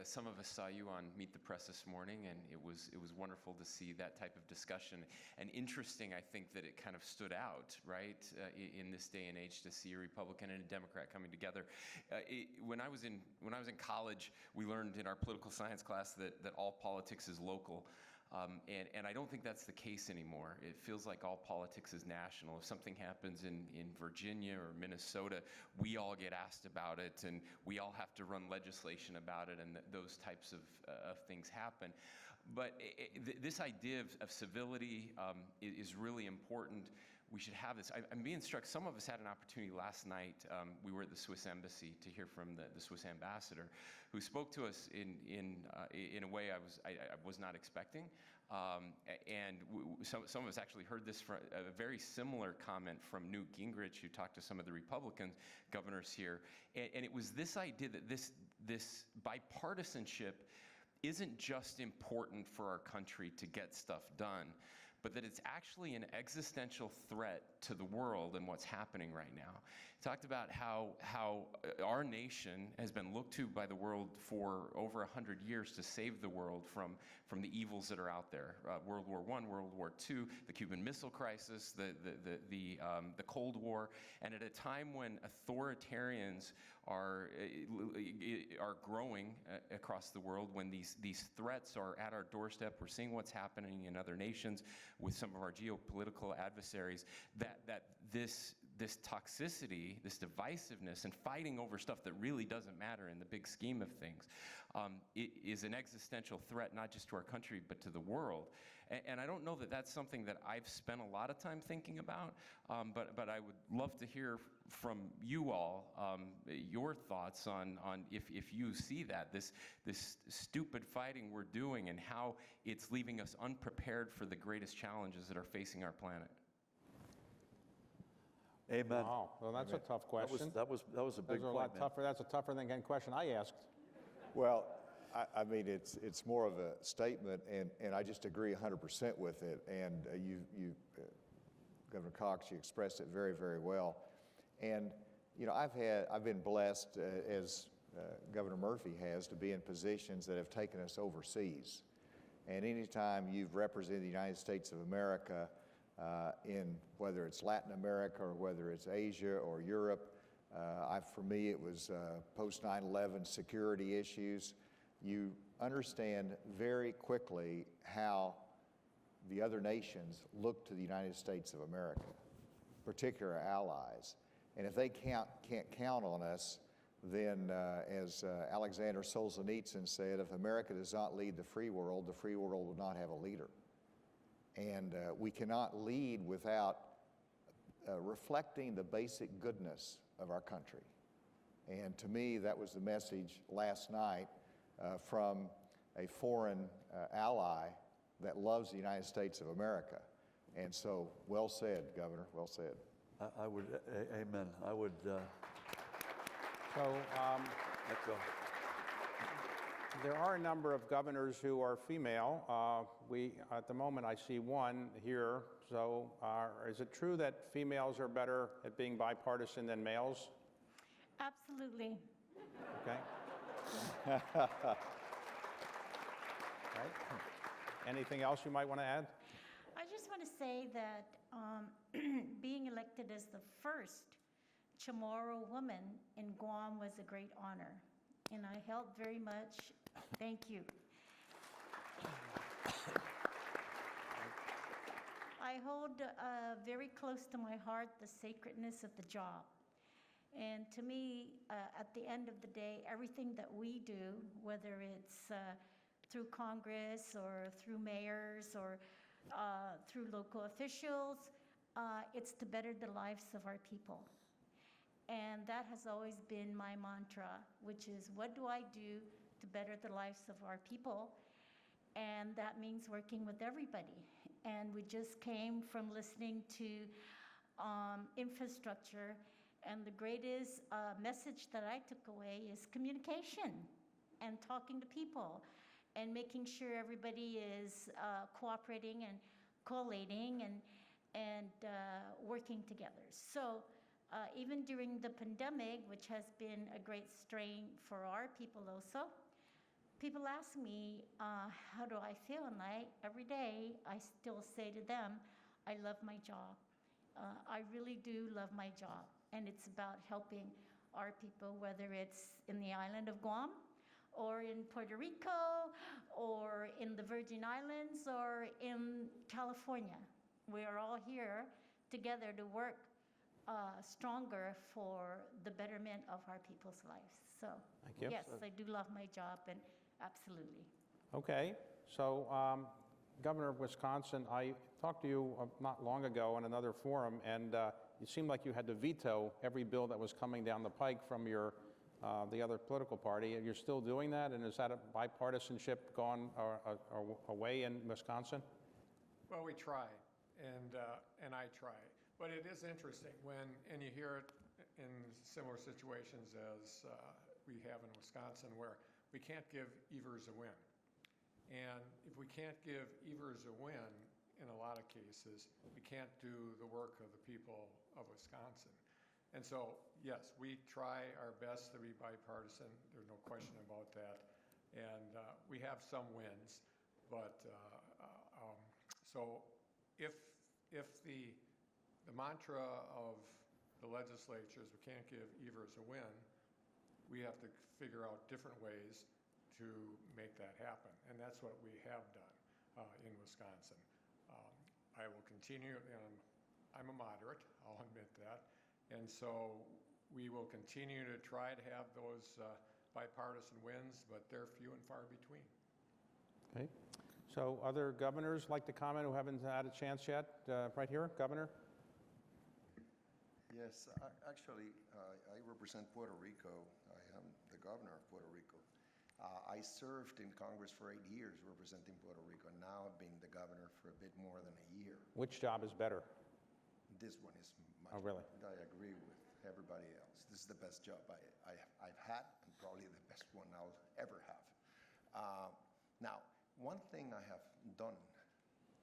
Some of us saw you on Meet the Press this morning, and it was wonderful to see that type of discussion. And interesting, I think, that it kind of stood out, right, in this day and age to see a Republican and a Democrat coming together. When I was in college, we learned in our political science class that all politics is local. And I don't think that's the case anymore. It feels like all politics is national. If something happens in Virginia or Minnesota, we all get asked about it, and we all have to run legislation about it, and those types of things happen. But this idea of civility is really important. We should have this. I'm being struck. Some of us had an opportunity last night. We were at the Swiss Embassy to hear from the Swiss ambassador, who spoke to us in a way I was not expecting. Some of us actually heard this from a very similar comment from Newt Gingrich, who talked to some of the Republican governors here. And it was this idea that this bipartisanship isn't just important for our country to get stuff done, but that it's actually an existential threat to the world and what's happening right now. He talked about how our nation has been looked to by the world for over 100 years to save the world from the evils that are out there. World War I, World War II, the Cuban Missile Crisis, the Cold War, and at a time when authoritarians are growing across the world, when these threats are at our doorstep. We're seeing what's happening in other nations with some of our geopolitical adversaries, that this toxicity, this divisiveness, and fighting over stuff that really doesn't matter in the big scheme of things, it is an existential threat, not just to our country, but to the world. And I don't know that that's something that I've spent a lot of time thinking about, but I would love to hear from you all, your thoughts on if you see that, this stupid fighting we're doing and how it's leaving us unprepared for the greatest challenges that are facing our planet. Amen. Wow, well, that's a tough question. That was a big Those are a point, lot man. tougher. That's a tougher than any question I asked. Well, I mean, it's more of a statement, and I just agree 100% with it. And Governor Cox, you expressed it very, very well. And you know, I've been blessed, as Governor Murphy has, to be in positions that have taken us overseas. And anytime you've represented the United States of America in whether it's Latin America or whether it's Asia or Europe, for me it was post 9/11 security issues. You understand very quickly how the other nations look to the United States of America, particular allies. And if they can't count on us, then as Alexander Solzhenitsyn said, if America does not lead the free world will not have a leader. And we cannot lead without reflecting the basic goodness of our country. And to me, that was the message last night from a foreign ally that loves the United States of America. And so, well said, Governor, well said. I would, amen. I would So echo. there are a number of governors who are female. At the moment, I see one here. So is it true that females are better at being bipartisan than males? Absolutely. Okay. Right. Anything else you might want to add? I just want to say that being elected as the first Chamorro woman in Guam was a great honor, and I helped very much. Thank you. I hold very close to my heart the sacredness of the job. And to me, at the end of the day, everything that we do, whether it's through Congress or through mayors or through local officials, it's to better the lives of our people. And that has always been my mantra, which is, what do I do to better the lives of our people? And that means working with everybody. And we just came from listening to infrastructure, and the greatest message that I took away is communication and talking to people and making sure everybody is cooperating and collating and working together. So even during the pandemic, which has been a great strain for our people also, people ask me, how do I feel? And every day, I still say to them, I love my job. I really do love my job. And it's about helping our people, whether it's in the island of Guam, or in Puerto Rico, or in the Virgin Islands, or in California. We are all here together to work stronger for the betterment of our people's lives. So, Thank you. yes, I do love my job, and absolutely. Okay. So, Governor of Wisconsin, I talked to you not long ago in another forum, and it seemed like you had to veto every bill that was coming down the pike from the other political party. You're still doing that, and is that a bipartisanship gone away in Wisconsin? Well, we try, and I try. But it is interesting and you hear it in similar situations as we have in Wisconsin, where we can't give Evers a win. And if we can't give Evers a win, in a lot of cases, we can't do the work of the people of Wisconsin. And so, yes, we try our best to be bipartisan. There's no question about that. And we have some wins, but so if the mantra of the legislature is we can't give Evers a win, we have to figure out different ways to make that happen. And that's what we have done in Wisconsin. I will continue, and I'm a moderate, I'll admit that. And so we will continue to try to have those bipartisan wins, but they're few and far between. Okay. So other governors like to comment who haven't had a chance yet? Right here, Governor? Yes, actually, I represent Puerto Rico. I am the governor of Puerto Rico. I served in Congress for 8 years representing Puerto Rico. Now I've been the governor for a bit more than a year. Which job is better? This one is much Oh, really? better. I agree with everybody else. This is the best job I've had, and probably the best one I'll ever have. Now, one thing I have done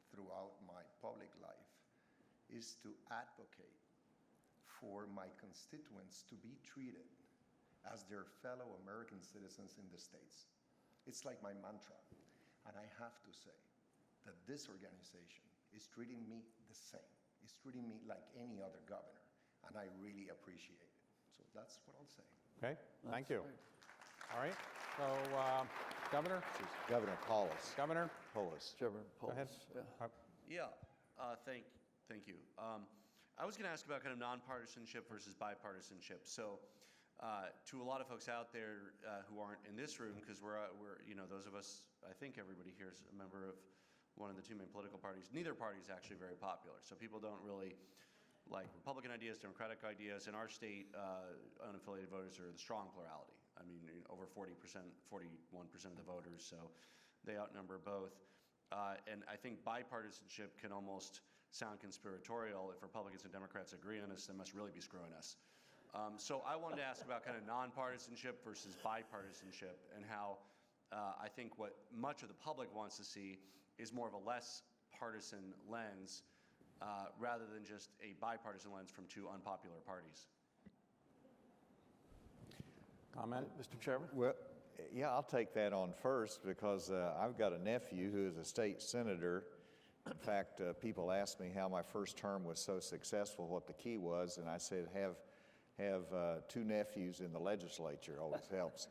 throughout my public life is to advocate for my constituents to be treated as their fellow American citizens in the States. It's like my mantra. And I have to say that this organization is treating me the same. It's treating me like any other governor, and I really appreciate it. So that's what I'll say. Okay, thank you. All right, so Governor? This is Governor Paulus. Governor? Paulus. Chairman Go ahead. Paulus, yeah. Yeah, thank you. I was going to ask about kind of non-partisanship versus bipartisanship. So, to a lot of folks out there who aren't in this room, because we're those of us, I think everybody here is a member of one of the two main political parties. Neither party is actually very popular, so people don't really like Republican ideas, Democratic ideas. In our state, unaffiliated voters are the strong plurality. I mean, over 40%, 41% of the voters, so they outnumber both. And I think bipartisanship can almost sound conspiratorial. If Republicans and Democrats agree on us, they must really be screwing us. So I wanted to ask about kind of non-partisanship versus bipartisanship, and how I think what much of the public wants to see is more of a less partisan lens rather than just a bipartisan lens from two unpopular parties. Comment? Mr. Chairman? Well, yeah, I'll take that on first because I've got a nephew who is a state senator. In fact, people ask me how my first term was so successful, what the key was, and I said have two nephews in the legislature always helps.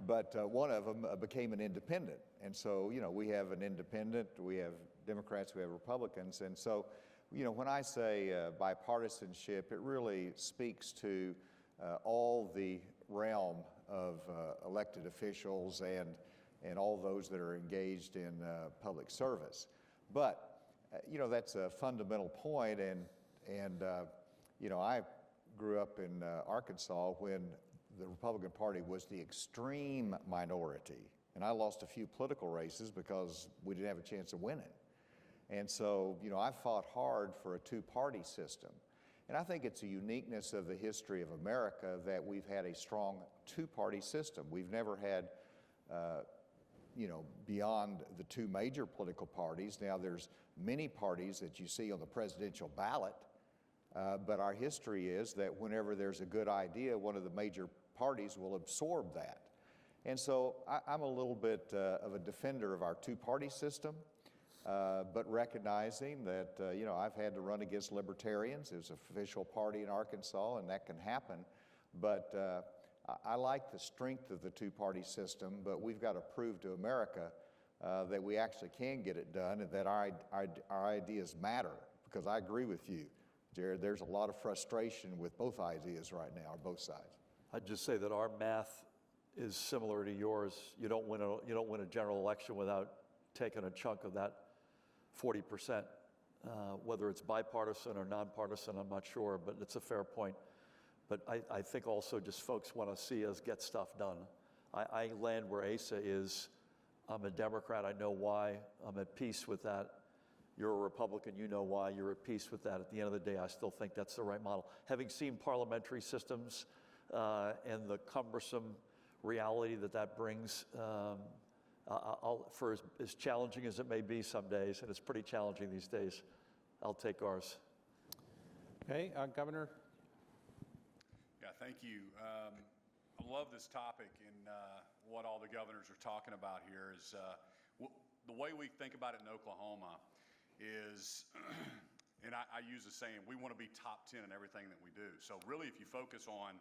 But one of them became an independent, and so we have an independent, we have Democrats, we have Republicans, and so when I say bipartisanship, it really speaks to all the realm of elected officials and all those that are engaged in public service. But that's a fundamental point, and I grew up in Arkansas when the Republican Party was the extreme minority, and I lost a few political races because we didn't have a chance of winning. And so, I fought hard for a two-party system. And I think it's a uniqueness of the history of America that we've had a strong two-party system. We've never had, beyond the two major political parties. Now, there's many parties that you see on the presidential ballot, but our history is that whenever there's a good idea, one of the major parties will absorb that. And so I'm a little bit of a defender of our two-party system. But recognizing that, I've had to run against libertarians. There's an official party in Arkansas, and that can happen. But I like the strength of the two-party system, but we've got to prove to America that we actually can get it done and that our ideas matter. Because I agree with you, Jared, there's a lot of frustration with both ideas right now, on both sides. I'd just say that our math is similar to yours. You don't win a general election without taking a chunk of that 40%, whether it's bipartisan or nonpartisan, I'm not sure, but it's a fair point. But I think also just folks want to see us get stuff done. I land where Asa is. I'm a Democrat, I know why. I'm at peace with that. You're a Republican, you know why. You're at peace with that. At the end of the day, I still think that's the right model. Having seen parliamentary systems and the cumbersome reality that brings, for as challenging as it may be some days, and it's pretty challenging these days, I'll take ours. Okay, Governor? Yeah, thank you. I love this topic, and what all the governors are talking about here is the way we think about it in Oklahoma is, and I use the saying, we want to be top 10 in everything that we do. So really, if you focus on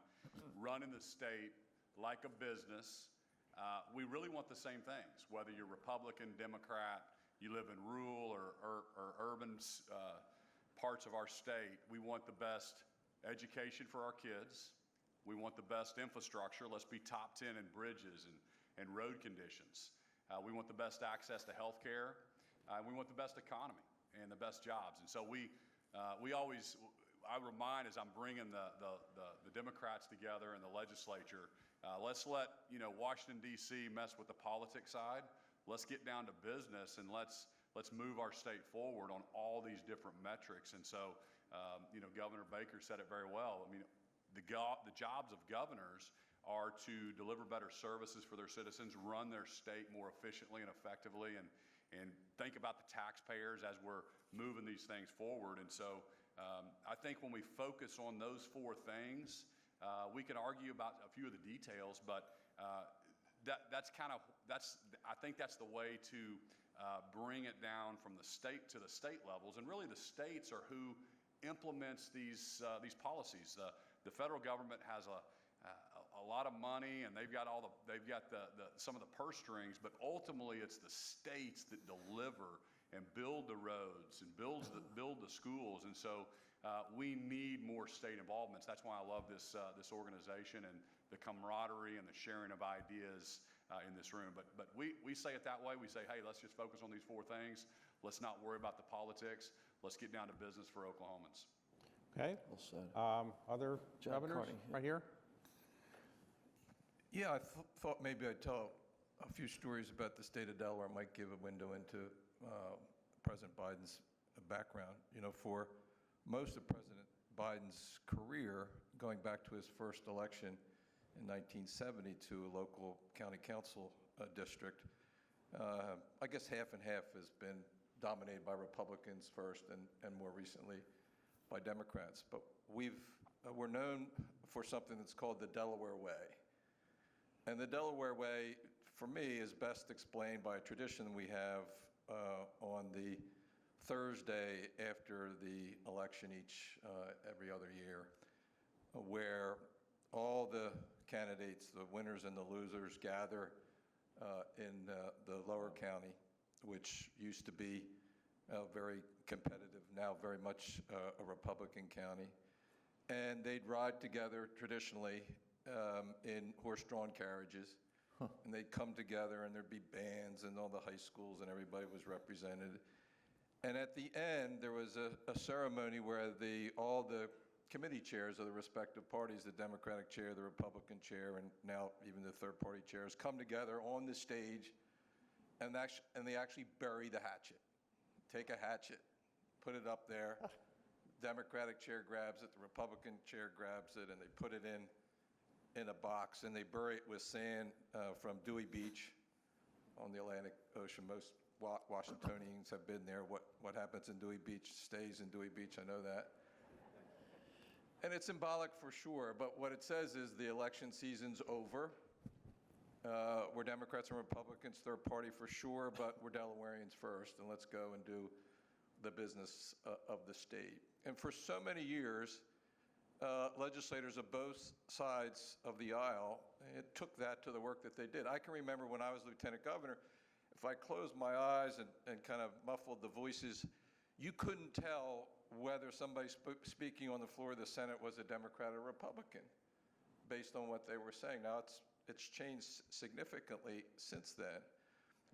running the state like a business, we really want the same things, whether you're Republican, Democrat, you live in rural or urban parts of our state. We want the best education for our kids. We want the best infrastructure. Let's be top 10 in bridges and road conditions. We want the best access to health care. We want the best economy and the best jobs. And so I remind as I'm bringing the Democrats together in the legislature, let's let Washington D.C. mess with the politics side. Let's get down to business and let's move our state forward on all these different metrics. And so, Governor Baker said it very well. I mean, the jobs of governors are to deliver better services for their citizens, run their state more efficiently and effectively, and think about the taxpayers as we're moving these things forward. And so I think when we focus on those four things, we can argue about a few of the details, but I think that's the way to bring it down from the state to the state levels. And really the states are who implements these policies. The federal government has a lot of money, and they've got some of the purse strings, but ultimately it's the states that deliver and build the roads and build the schools. And so we need more state involvements. That's why I love this organization and the camaraderie and the sharing of ideas in this room. But we say it that way. We say, hey, let's just focus on these four things. Let's not worry about the politics. Let's get down to business for Oklahomans. Okay. Well said. Other John governors Carney. right here? Yeah, I thought maybe I'd tell a few stories about the state of Delaware. Might give a window into President Biden's background. For most of President Biden's career, going back to his first election in 1970 to a local county council district, I guess half and half has been dominated by Republicans first and more recently by Democrats. But we're known for something that's called the Delaware Way. And the Delaware Way, for me, is best explained by a tradition we have on the Thursday after the election every other year, where all the candidates, the winners and the losers, gather in the lower county, which used to be very competitive, now very much a Republican county. And they'd ride together traditionally in horse-drawn carriages. And they'd come together and there'd be bands and all the high schools and everybody was represented. And at the end, there was a ceremony where all the committee chairs of the respective parties, the Democratic chair, the Republican chair, and now even the third-party chairs, come together on the stage and they actually bury the hatchet. Take a hatchet, put it up there. Democratic chair grabs it, the Republican chair grabs it, and they put it in a box, and they bury it with sand from Dewey Beach on the Atlantic Ocean. Most Washingtonians have been there. What happens in Dewey Beach stays in Dewey Beach, I know that. And it's symbolic for sure, but what it says is the election season's over. We're Democrats and Republicans, third party for sure, but we're Delawareans first, and let's go and do the business of the state. And for so many years, legislators of both sides of the aisle, it took that to the work that they did. I can remember when I was lieutenant governor, if I closed my eyes and kind of muffled the voices, you couldn't tell whether somebody speaking on the floor of the Senate was a Democrat or Republican based on what they were saying. Now it's changed significantly since then.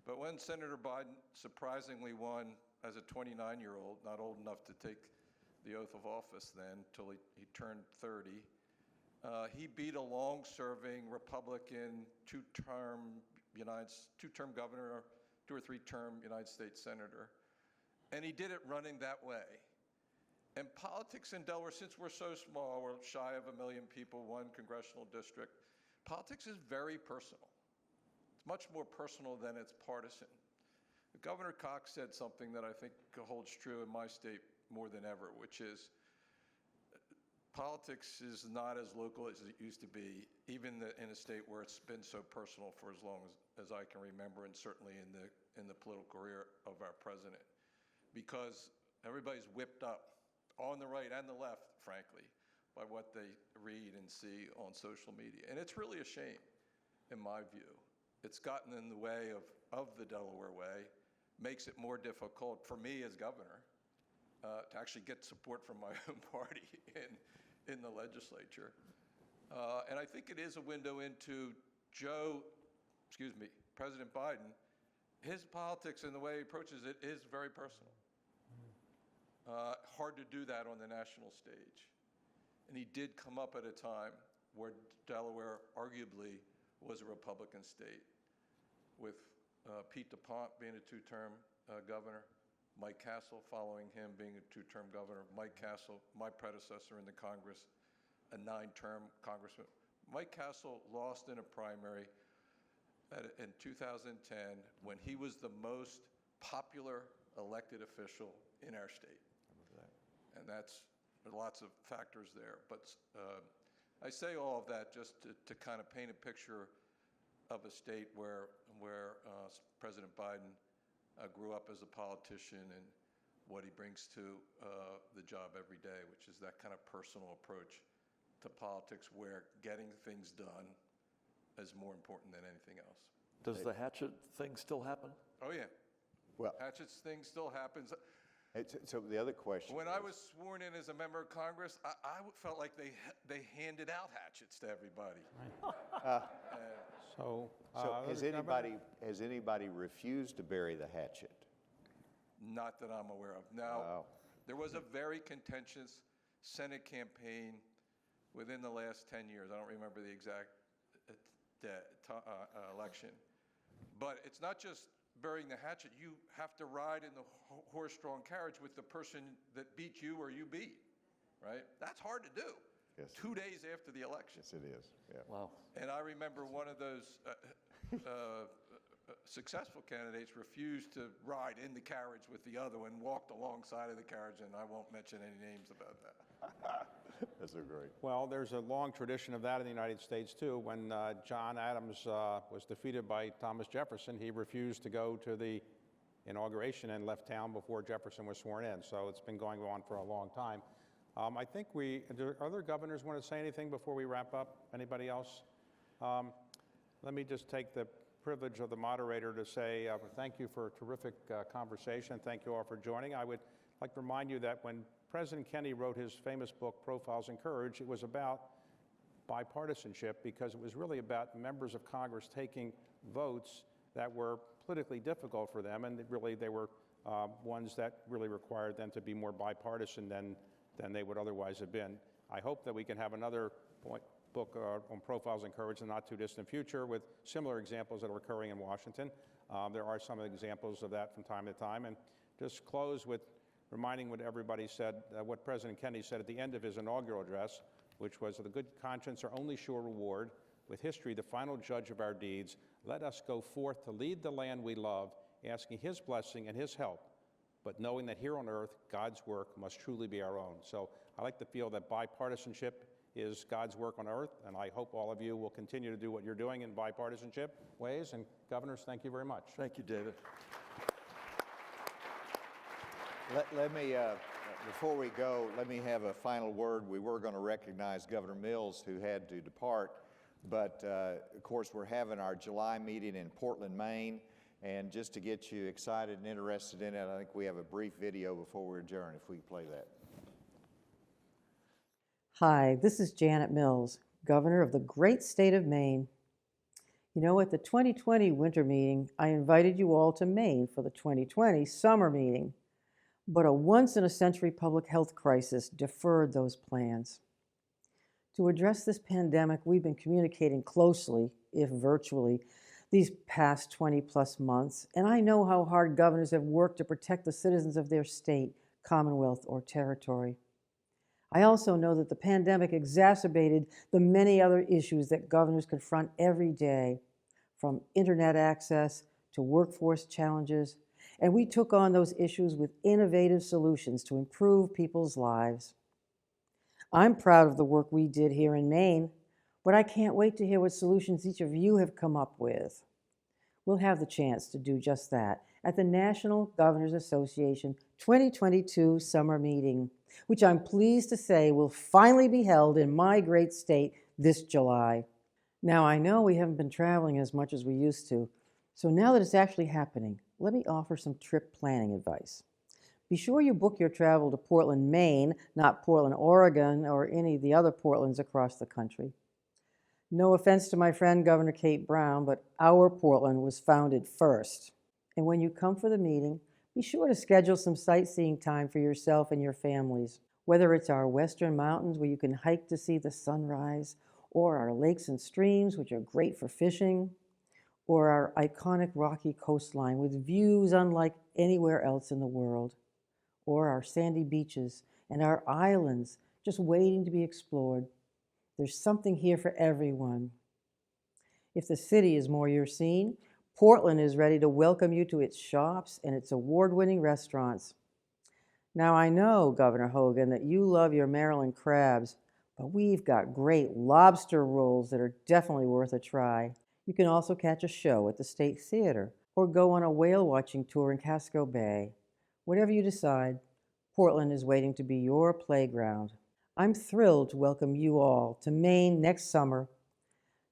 But when Senator Biden surprisingly won as a 29-year-old, not old enough to take the oath of office then until he turned 30, he beat a long-serving Republican two-term governor, 2 or 3-term United States senator, and he did it running that way. And politics in Delaware, since we're so small, we're shy of 1 million people, 1 congressional district, politics is very personal. It's much more personal than it's partisan. Governor Cox said something that I think holds true in my state more than ever, which is politics is not as local as it used to be, even in a state where it's been so personal for as long as I can remember, and certainly in the political career of our president, because everybody's whipped up on the right and the left, frankly, by what they read and see on social media. And it's really a shame, in my view. It's gotten in the way of the Delaware way, makes it more difficult for me as governor to actually get support from my own party in the legislature. And I think it is a window into President Biden. His politics and the way he approaches it is very personal. hard to do that on the national stage. And he did come up at a time where Delaware arguably was a Republican state, with Pete DuPont being a two-term governor, Mike Castle following him being a two-term governor, Mike Castle, my predecessor in the Congress, a 9-term congressman. Mike Castle lost in a primary in 2010 when he was the most popular elected official in our state. And that's, there are lots of factors there. But I say all of that just to kind of paint a picture of a state where President Biden grew up as a politician and what he brings to the job every day, which is that kind of personal approach to politics where getting things done is more important than anything else. Does the hatchet thing still happen? Oh, yeah. Well, Hatchets thing still happens. so the other question When I was sworn in as a member of Congress, I felt like they handed out hatchets to everybody. So, has anybody refused to bury the hatchet? Not that I'm aware of. Now, there was a very contentious Senate campaign within the last 10 years. I don't remember the exact election. But it's not just burying the hatchet. You have to ride in the horse-drawn carriage with the person that beat you or you beat, right? That's hard to do. Yes. 2 days after the election. Yes, it is. Yeah. Wow. And I remember one of those successful candidates refused to ride in the carriage with the other one, walked alongside of the carriage, and I won't mention any names about that. That's so great. well, there's a long tradition of that in the United States, too. When John Adams was defeated by Thomas Jefferson, he refused to go to the inauguration and left town before Jefferson was sworn in. So it's been going on for a long time. I think do other governors want to say anything before we wrap up? Anybody else? Let me just take the privilege of the moderator to say thank you for a terrific conversation. Thank you all for joining. I would like to remind you that when President Kennedy wrote his famous book, Profiles in Courage, it was about bipartisanship because it was really about members of Congress taking votes that were politically difficult for them, and really they were ones that really required them to be more bipartisan than they would otherwise have been. I hope that we can have another book on Profiles in Courage in the not-too-distant future with similar examples that are occurring in Washington. There are some examples of that from time to time. And just close with reminding what everybody said, what President Kennedy said at the end of his inaugural address, which was, "The good conscience our only sure reward, with history the final judge of our deeds. Let us go forth to lead the land we love, asking his blessing and his help, but knowing that here on earth, God's work must truly be our own." So I like to feel that bipartisanship is God's work on earth, and I hope all of you will continue to do what you're doing in bipartisanship ways. And governors, thank you very much. Thank you, David. Let me, before we go, let me have a final word. We were going to recognize Governor Mills, who had to depart, but of course we're having our July meeting in Portland, Maine, and just to get you excited and interested in it, I think we have a brief video before we adjourn, if we can play that. Hi, this is Janet Mills, Governor of the great state of Maine. You know, at the 2020 winter meeting, I invited you all to Maine for the 2020 summer meeting, but a once-in-a-century public health crisis deferred those plans. To address this pandemic, we've been communicating closely, if virtually, these past 20-plus months, and I know how hard governors have worked to protect the citizens of their state, commonwealth, or territory. I also know that the pandemic exacerbated the many other issues that governors confront every day, from internet access to workforce challenges, and we took on those issues with innovative solutions to improve people's lives. I'm proud of the work we did here in Maine, but I can't wait to hear what solutions each of you have come up with. We'll have the chance to do just that at the National Governors Association 2022 summer meeting, which I'm pleased to say will finally be held in my great state this July. Now, I know we haven't been traveling as much as we used to, so now that it's actually happening, let me offer some trip planning advice. Be sure you book your travel to Portland, Maine, not Portland, Oregon, or any of the other Portlands across the country. No offense to my friend Governor Kate Brown, but our Portland was founded first. And when you come for the meeting, Be sure to schedule some sightseeing time for yourself and your families, whether it's our western mountains where you can hike to see the sunrise, or our lakes and streams, which are great for fishing, or our iconic rocky coastline with views unlike anywhere else in the world, or our sandy beaches and our islands just waiting to be explored. There's something here for everyone. If the city is more your scene, Portland is ready to welcome you to its shops and its award-winning restaurants. Now, I know, Governor Hogan, that you love your Maryland crabs, but we've got great lobster rolls that are definitely worth a try. You can also catch a show at the State Theater or go on a whale watching tour in Casco Bay. Whatever you decide, Portland is waiting to be your playground. I'm thrilled to welcome you all to Maine next summer.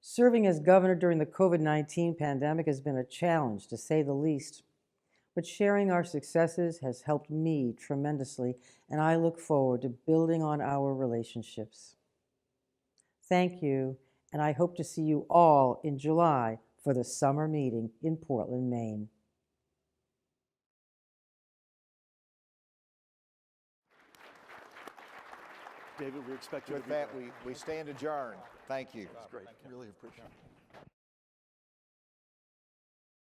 Serving as governor during the COVID-19 pandemic has been a challenge, to say the least. But sharing our successes has helped me tremendously, and I look forward to building on our relationships. Thank you, and I hope to see you all in July for the summer meeting in Portland, Maine. David, we expect you to With be that, there. we stand adjourned. Thank you. That's great. Really appreciate it.